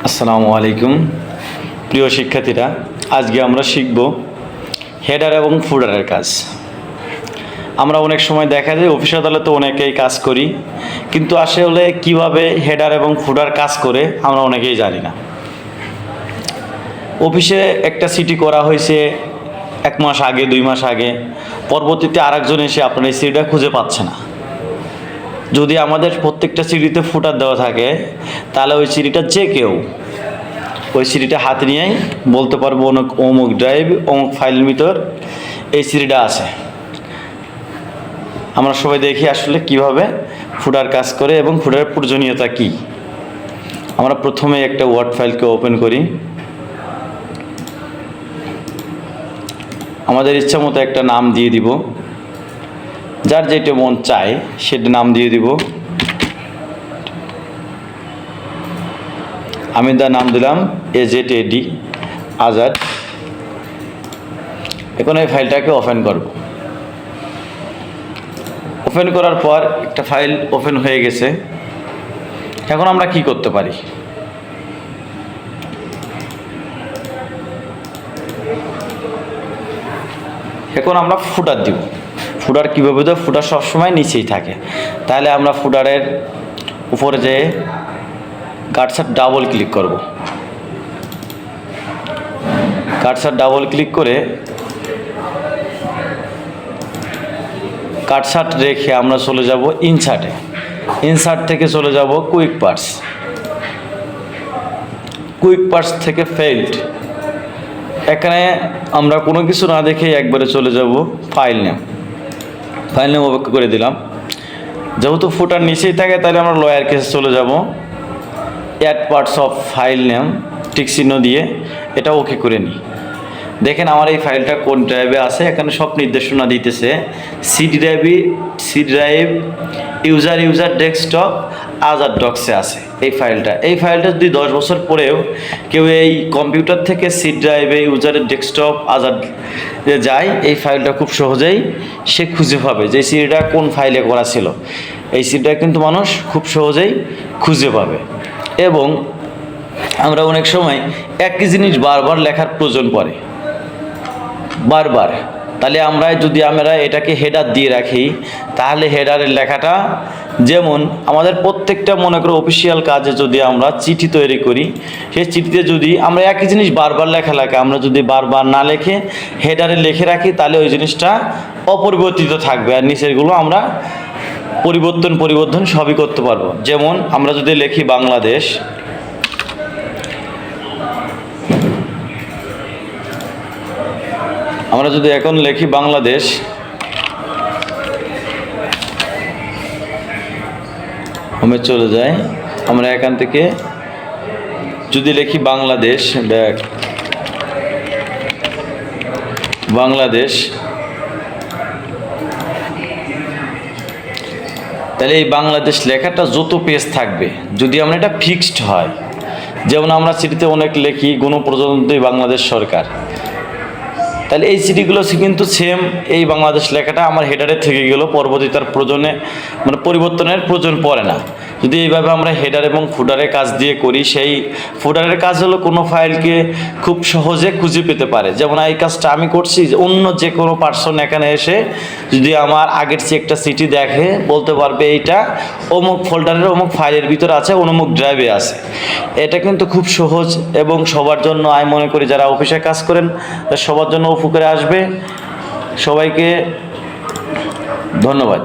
আসসালামু আলাইকুম প্রিয় শিক্ষার্থীরা, আজকে আমরা শিখব হেডার এবং ফুডারের কাজ। আমরা অনেক সময় দেখা যায় অফিস আদালতে অনেকেই কাজ করি, কিন্তু আসলে কিভাবে হেডার এবং ফুডার কাজ করে আমরা অনেকেই জানি না। অফিসে একটা সিটি করা হয়েছে 1 মাস আগে, 2 মাস আগে, পরবর্তীতে আরেকজন এসে আপনার এই সিটিটা খুঁজে পাচ্ছে না। যদি আমাদের প্রত্যেকটা সিডিতে ফুটার দেওয়া থাকে, তাহলে ওই সিডিটা যে কেউ ওই সিডিটা হাতে নিয়েই বলতে পারবো অমুক ড্রাইভ, অমুক ফাইলের ভিতর এই সিডিটা আছে। আমরা সবাই দেখি আসলে কিভাবে ফুটার কাজ করে এবং ফুটারের প্রয়োজনীয়তা কি। আমরা প্রথমে একটা ওয়ার্ড ফাইলকে ওপেন করি। আমাদের ইচ্ছা মতো একটা নাম দিয়ে দিব, যার যেটা মন চায় সেটা নাম দিয়ে দিব। আমি নাম দিলাম AZAD আজাদ। এখন এই ফাইলটাকে ওপেন করব। ওপেন করার পর একটা ফাইল ওপেন হয়ে গেছে। এখন আমরা কি করতে পারি? এখন আমরা ফুটার দিব। ফুটার কীভাবে দেবো? ফুটার সবসময় নিচেই থাকে। তাহলে আমরা ফুটারের উপরে যেয়ে কার্সার ডাবল ক্লিক করব। কার্সার ডাবল ক্লিক করে কার্সার রেখে আমরা চলে যাব ইনসার্টে। ইনসার্ট থেকে চলে যাব কুইক পার্টস। কুইক পার্টস থেকে ফেইল্ড। এখানে আমরা কোনো কিছু না দেখে একবারে চলে যাব ফাইল নেম। ফাইল নেম অপেক্ষা করে দিলাম। যেহেতু ফুটার নিচেই থাকে, তাহলে আমরা লয়ার কেসে চলে যাব। Add parts of file name tick চিহ্ন দিয়ে এটা ওকে করে নিই। দেখেন আমার এই ফাইলটা কোন ড্রাইভে আছে, এখানে সব নির্দেশনা দিতেছে। C drive user desktop Azad ডক্সে আছে এই ফাইলটা। এই ফাইলটা যদি 10 বছর পরেও কেউ এই কম্পিউটার থেকে সি ড্রাইভে ইউজারের ডেস্কটপ আজাদ যায়, এই ফাইলটা খুব সহজেই সে খুঁজে পাবে যে সিডিটা কোন ফাইলে করা ছিল। এই সিডিটা কিন্তু মানুষ খুব সহজেই খুঁজে পাবে। এবং আমরা অনেক সময় একই জিনিস বারবার লেখার প্রয়োজন পড়ে, বারবার। তাহলে আমরা এটাকে হেডার দিয়ে রাখি, তাহলে হেডারের লেখাটা, যেমন আমাদের প্রত্যেকটা মনে করো অফিসিয়াল কাজে যদি আমরা চিঠি তৈরি করি, সেই চিঠিতে যদি আমরা একই জিনিস বারবার লেখা লাগে, আমরা যদি বারবার না লিখে হেডারে লিখে রাখি, তাহলে ওই জিনিসটা অপরিবর্তিত থাকবে, আর নিচেরগুলো আমরা পরিবর্তন সবই করতে পারবো। যেমন আমরা যদি লিখি বাংলাদেশ, আমরা যদি এখন লিখি বাংলাদেশ, হোমে চলে যাই, আমরা এখান থেকে যদি লিখি বাংলাদেশ, তাহলে এই বাংলাদেশ লেখাটা যত পেজ থাকবে, যদি আমরা এটা ফিক্সড হয়, যেমন আমরা চিঠিতে অনেক লিখি গণপ্রজাতন্ত্রী বাংলাদেশ সরকার, তাহলে এই চিঠিগুলো কিন্তু সেম এই বাংলাদেশ লেখাটা আমার হেডারে থেকে গেল, পরবর্তী তার পরিবর্তনের প্রয়োজন পড়ে না। যদি এইভাবে আমরা হেডার এবং ফুডারের কাজ দিয়ে করি, সেই ফুডারের কাজ হলো কোনো ফাইলকে খুব সহজে খুঁজে পেতে পারে। যেমন এই কাজটা আমি করছি, অন্য যে কোনো পার্সন এখানে এসে যদি আমার আগের চেয়ে একটা চিঠি দেখে, বলতে পারবে এইটা অমুক ফোল্ডারের অমুক ফাইলের ভিতরে আছে, অমুক ড্রাইভে আছে। এটা কিন্তু খুব সহজ এবং সবার জন্য, আমি মনে করি যারা অফিসে কাজ করেন সবার জন্য উপকারে আসবে। সবাইকে ধন্যবাদ।